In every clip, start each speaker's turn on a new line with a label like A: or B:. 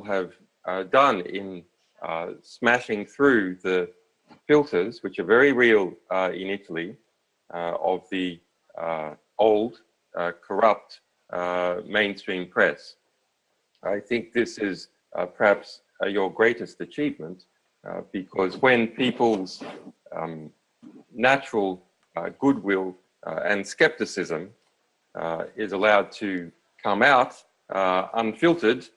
A: have done in smashing through the filters, which are very real in Italy, of the old, corrupt mainstream press. I think this is perhaps your greatest achievement, because when people's natural goodwill and skepticism is allowed to come out unfiltered,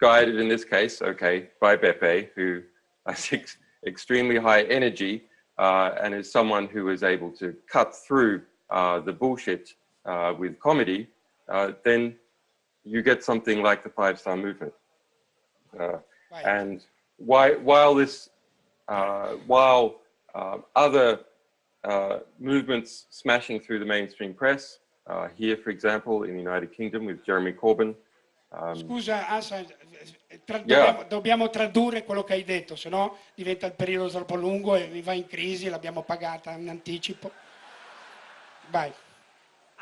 A: guided in this case, okay, by Beppe, who has extremely high energy and is someone who is able to cut through the bullshit with comedy, then you get something like the 5-star movement. Right. And while other movements smashing through the mainstream press, here, for example, in the United Kingdom with Jeremy Corbyn.
B: Scusa, Assandge,
A: Yeah.
B: dobbiamo tradurre quello che hai detto, se no diventa il periodo troppo lungo e va in crisi, l'abbiamo pagata in anticipo. Vai.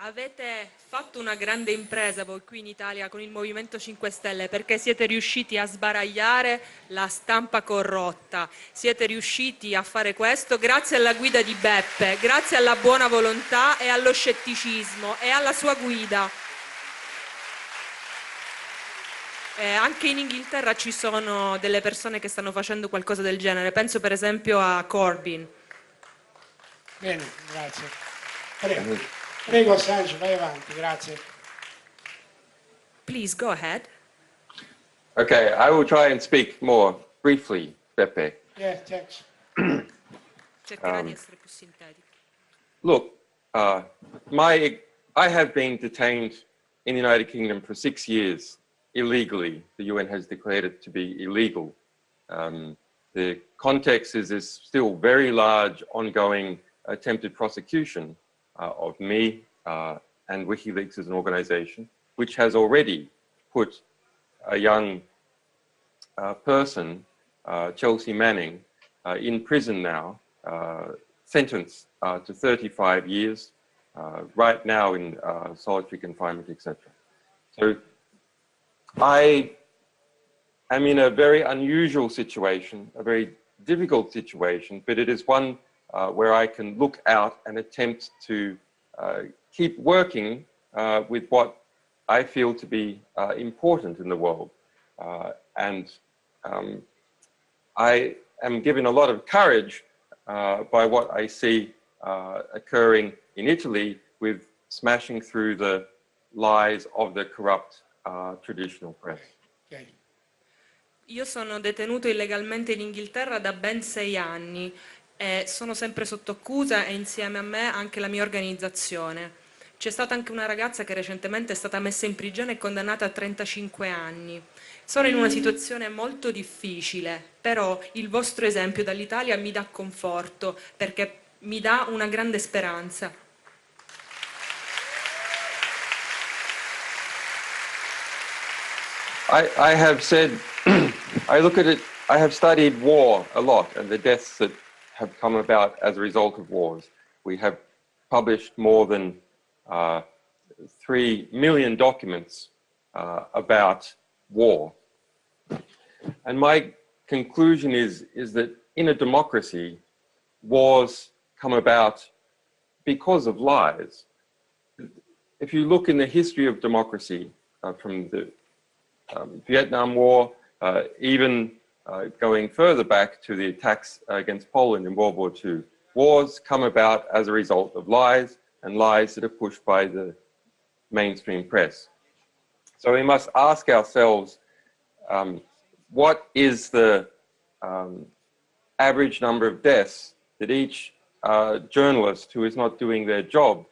C: Avete fatto una grande impresa voi qui in Italia con il Movimento 5 Stelle, perché siete riusciti a sbaragliare la stampa corrotta. Siete riusciti a fare questo grazie alla guida di Beppe, grazie alla buona volontà e allo scetticismo e alla sua guida. Anche in Inghilterra ci sono delle persone che stanno facendo qualcosa del genere. Penso per esempio a Corbyn.
B: Bene, grazie. Prego. Prego Assange, vai avanti, grazie.
C: Please, go ahead.
A: Okay, I will try and speak more briefly, Beppe.
B: Yeah, thanks.
C: Cercherà di essere più sintetico.
A: Look, I have been detained in the United Kingdom for 6 years illegally. The UN has declared it to be illegal. The context is this still very large, ongoing attempted prosecution of me and WikiLeaks as an organization, which has already put a young person, Челси Меннинг, in prison now, sentenced to 35 years, right now in solitary confinement, etc. So I am in a very unusual situation, a very difficult situation, but it is one where I can look out and attempt to keep working with what I feel to be important in the world. And I am given a lot of courage by what I see occurring in Italy with smashing through the lies of the corrupt traditional press.
B: Okay.
C: Io sono detenuto illegalmente in Inghilterra da ben 6 anni. E sono sempre sotto accusa e insieme a me anche la mia organizzazione. C'è stata anche una ragazza che recentemente è stata messa in prigione e condannata a 35 anni. Sono in una situazione molto difficile, però il vostro esempio dall'Italia mi dà conforto, perché mi dà una grande speranza.
A: I have said, I look at it, I have studied war a lot and the deaths that have come about as a result of wars. We have published more than 3 million documents about war. And my conclusion is that in a democracy, wars come about because of lies. If you look in the history of democracy, from the Vietnam War, even going further back to the attacks against Poland in World War II, wars come about as a result of lies, and lies that are pushed by the mainstream press. So we must ask ourselves, what is the average number of deaths that each journalist who is not doing their job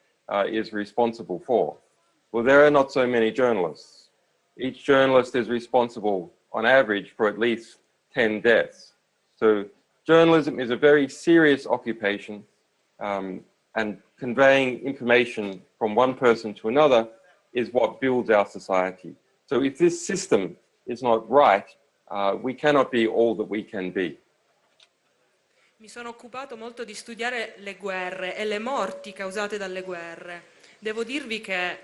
A: is responsible for? Well, there are not so many journalists. Each journalist is responsible on average for at least 10 deaths. So journalism is a very serious occupation, and conveying information from one person to another is what builds our society. So if this system is not right, we cannot be all that we can be.
C: Mi sono occupato molto di studiare le guerre e le morti causate dalle guerre. Devo dirvi che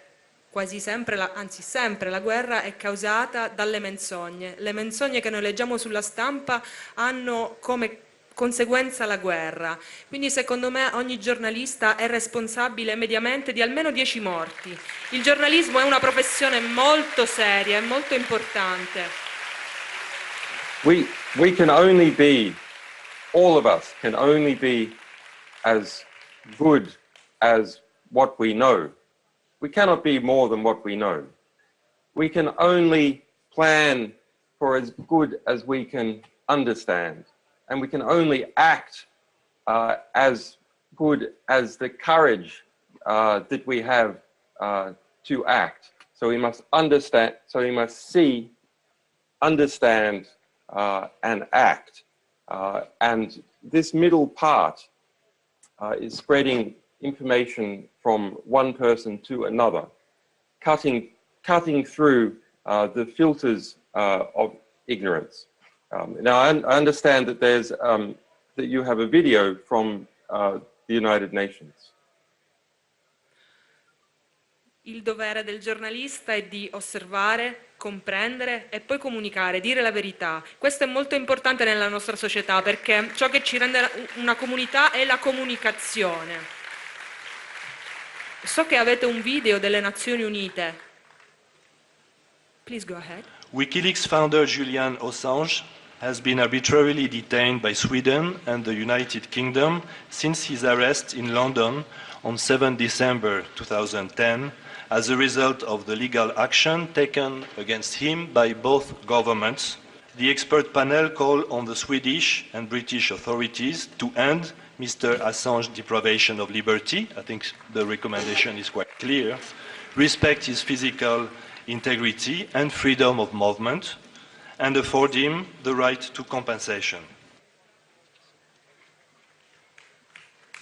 C: quasi sempre, anzi sempre, la guerra è causata dalle menzogne. Le menzogne che noi leggiamo sulla stampa hanno come conseguenza la guerra. Quindi secondo me ogni giornalista è responsabile mediamente di almeno 10 morti. Il giornalismo è una professione molto seria e molto importante.
A: We can only be, all of us can only be as good as what we know. We cannot be more than what we know. We can only plan for as good as we can understand. And we can only act as good as the courage that we have to act. So we must understand, so we must see, understand, and act. And this middle part is spreading information from one person to another, cutting through the filters of ignorance. Now, I understand that there's that you have a video from the United Nations.
C: Il dovere del giornalista è di osservare, comprendere e poi comunicare, dire la verità. Questo è molto importante nella nostra società perché ciò che ci rende una comunità è la comunicazione. So che avete un video delle Nazioni Unite. Please go ahead.
D: WikiLeaks founder Julian Aссандж has been arbitrarily detained by Sweden and the United Kingdom since his arrest in London on 7 December 2010 as a result of the legal action taken against him by both governments. The expert panel called on the Swedish and British authorities to end Mr. Assange's deprivation of liberty. I think the recommendation is quite clear. Respect his physical integrity and freedom of movement, and afford him the right to compensation.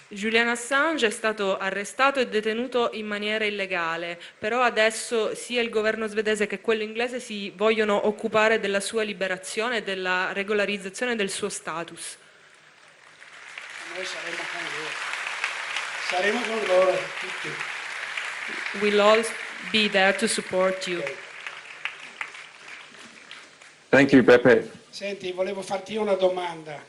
C: Julian Assange è stato arrestato e detenuto in maniera illegale, però adesso sia il governo svedese che quello inglese si vogliono occupare della sua liberazione e della regolarizzazione del suo status.
B: Noi saremo con loro tutti.
C: We'll all be there to support you.
A: Thank you, Beppe.
B: Senti, volevo farti una domanda.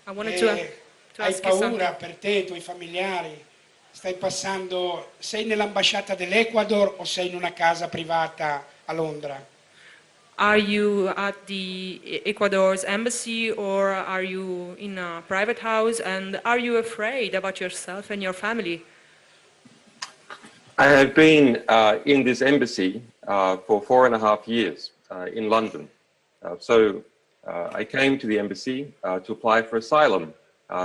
C: I wanted to
B: Hai
C: ask you something.
B: paura per te, i tuoi familiari? Sei nell'ambasciata dell'Ecuador o sei in una casa privata a Londra?
C: Are you at the Ecuador's embassy or are you in a private house, and are you afraid about yourself and your family?
A: I have been in this embassy for 4.5 years in London. So I came to the embassy to apply for asylum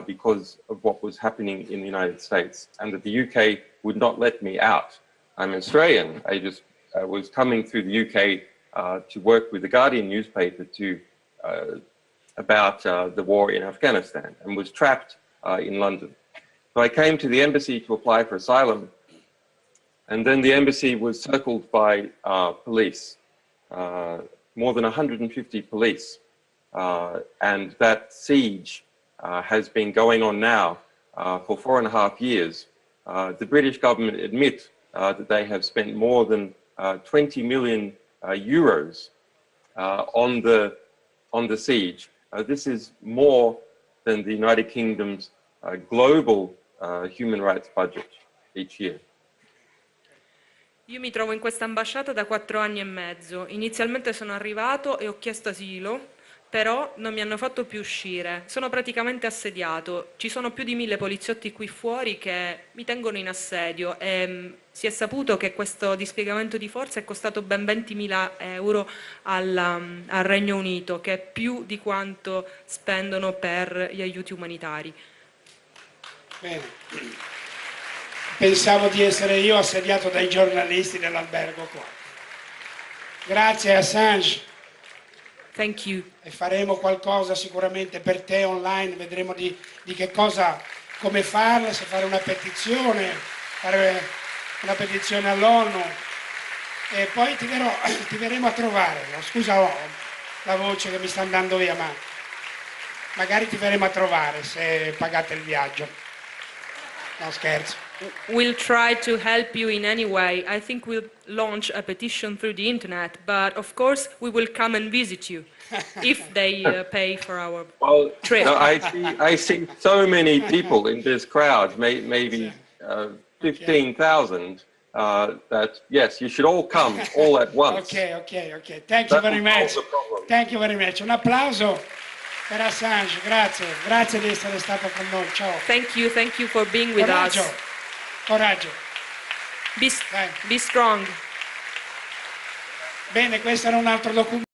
A: because of what was happening in the United States, and that the UK would not let me out. I'm Australian. I just was coming through the UK to work with the Guardian newspaper about the war in Afghanistan, and was trapped in London. So I came to the embassy to apply for asylum, and then the embassy was circled by police, more than 150 police, and that siege has been going on now for 4.5 years. The British government admit that they have spent more than 20 million euros on the siege. This is more than the United Kingdom's global human rights budget each year.
C: Io mi trovo in questa ambasciata da 4 anni e mezzo. Inizialmente sono arrivato e ho chiesto asilo, però non mi hanno fatto più uscire. Sono praticamente assediato. Ci sono più di 1000 poliziotti qui fuori che mi tengono in assedio e si è saputo che questo dispiegamento di forza è costato ben 20.000 euro al Regno Unito, che è più di quanto spendono per gli aiuti umanitari.
B: Bene. Pensavo di essere io assediato dai giornalisti dell'albergo qua. Grazie Assange.
C: Thank you.
B: E faremo qualcosa sicuramente per te online, vedremo di che cosa, come farla, se fare una petizione all'ONU, e poi ti verremo a trovare. Scusa la voce che mi sta andando via, ma magari ti verremo a trovare se pagate il viaggio. No, scherzo.
C: we'll try to help you in any way. I think we'll launch a petition through the internet, but of course we will come and visit you if they pay for our trip.
A: No, I see so many people in this crowd, maybe 15,000, that yes, you should all come all at once.
B: Ok. Thank you very much. Thank you very much. Un applauso per Assange, grazie di essere stato con noi. Ciao.
C: Thank you for being with us.
B: Coraggio.
C: Be strong.
B: Bene, questo era un altro documento.